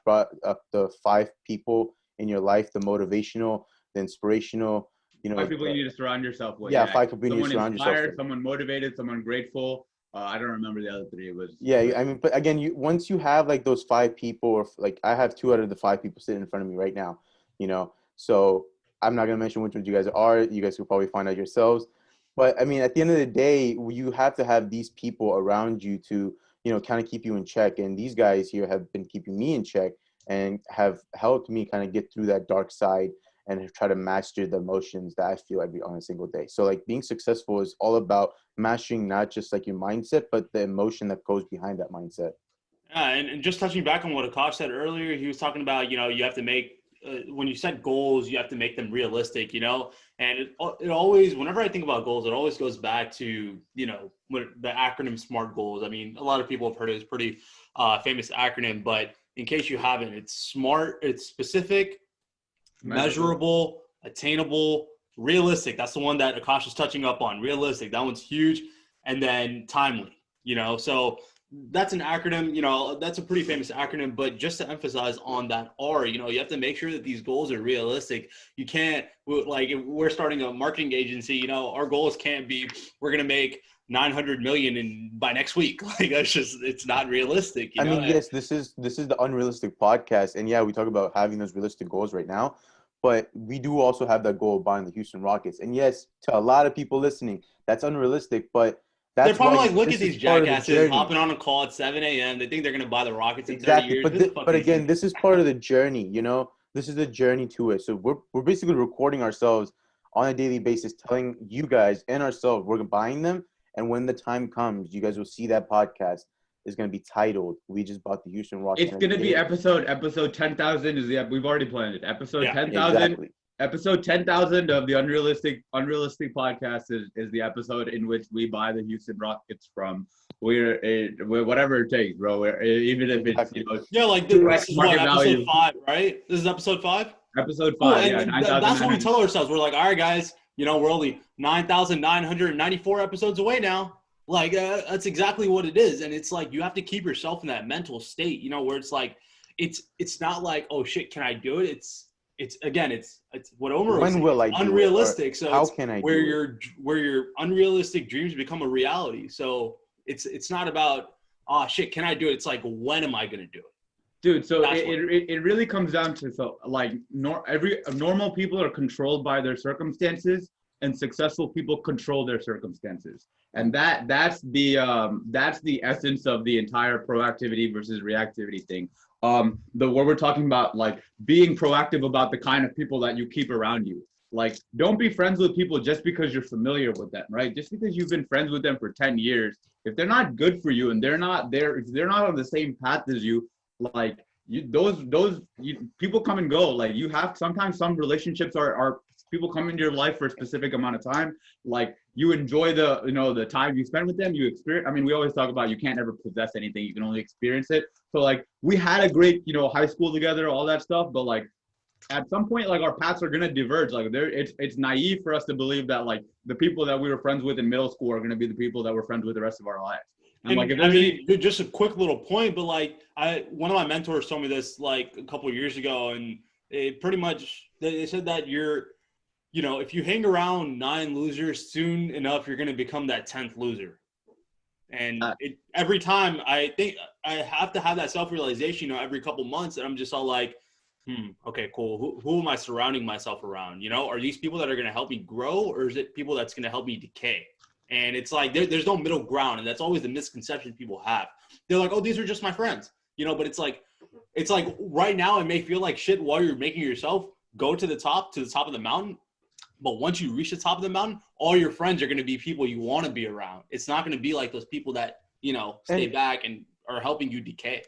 brought up the 5 people in your life, the motivational, the inspirational, 5 people you need to surround yourself with. Yeah, 5 people you need to someone surround yourself inspired, with. someone motivated, someone grateful. I don't remember the other three. It was Yeah, I mean, but again, once you have like those 5 people, or like I have 2 out of the 5 people sitting in front of me right now, so I'm not gonna mention which ones you guys are. You guys will probably find out yourselves. But I mean, at the end of the day, you have to have these people around you to, kind of keep you in check. And these guys here have been keeping me in check and have helped me kind of get through that dark side and try to master the emotions that I feel on a single day. So like being successful is all about mastering not just like your mindset, but the emotion that goes behind that mindset. Yeah, and just touching back on what Akash said earlier, he was talking about, you have to make, when you set goals, you have to make them realistic, and it always, whenever I think about goals, it always goes back to, when the acronym SMART goals. I mean, a lot of people have heard it. It's a pretty famous acronym, but in case you haven't, it's SMART, it's specific, measurable, attainable, realistic. That's the one that Akash is touching up on. Realistic. That one's huge. And then timely, so that's an acronym, that's a pretty famous acronym, but just to emphasize on that R, you have to make sure that these goals are realistic. You can't, like, if we're starting a marketing agency, our goals can't be, we're going to make 900 million by next week. Like, it's not realistic. I mean, yes, this is the Unrealistic Podcast. And yeah, we talk about having those realistic goals right now, but we do also have that goal of buying the Houston Rockets. And yes, to a lot of people listening, that's unrealistic, but they're probably like, look at these jackasses hopping on a call at 7 a.m. They think they're going to buy the Rockets in 30 years. But again, this is part of the journey, This is the journey to it. So we're basically recording ourselves on a daily basis, telling you guys and ourselves we're buying them. And when the time comes, you guys will see that podcast is going to be titled, "We Just Bought the Houston Rockets." It's going to be episode 10,000 is we've already planned it. Episode 10,000. Exactly. Episode 10,000 of the Unrealistic Podcast is the episode in which we buy the Houston Rockets from whatever it takes, bro. Even if it's like this is what, episode 5, right? This is episode 5. Episode 5, that's what we tell ourselves. We're like, all right, guys, we're only 9,994 episodes away now. Like that's exactly what it is, and it's like you have to keep yourself in that mental state, where it's like it's not like, oh shit, can I do it? It's what Omar was saying. When will I do unrealistic? It? So how can I where do where your unrealistic dreams become a reality. So it's not about, oh shit, can I do it? It's like, when am I gonna do it? Dude, so it really comes down to normal people are controlled by their circumstances, and successful people control their circumstances, and that's the essence of the entire proactivity versus reactivity thing. What we're talking about, like being proactive about the kind of people that you keep around you. Like, don't be friends with people just because you're familiar with them, right? Just because you've been friends with them for 10 years, if they're not good for you and if they're not on the same path as you, like people come and go. Like, sometimes some relationships are people come into your life for a specific amount of time. Like, you enjoy the time you spend with them. You experience. I mean, we always talk about you can't ever possess anything. You can only experience it. So like, we had a great high school together, all that stuff. But like, at some point, like, our paths are gonna diverge. Like, it's naive for us to believe that like the people that we were friends with in middle school are gonna be the people that we're friends with the rest of our lives. And like, just a quick little point, but like, one of my mentors told me this like a couple of years ago, and it pretty much, they said that if you hang around 9 losers, soon enough you're going to become that 10th loser. And every time I think I have to have that self-realization, every couple months, and I'm just all like, okay, cool. Who am I surrounding myself around? Are these people that are going to help me grow, or is it people that's going to help me decay? And it's like, there's no middle ground. And that's always the misconception people have. They're like, oh, these are just my friends, but it's like right now it may feel like shit while you're making yourself go to the top of the mountain. But once you reach the top of the mountain, all your friends are going to be people you want to be around. It's not going to be like those people that, stay back and are helping you decay.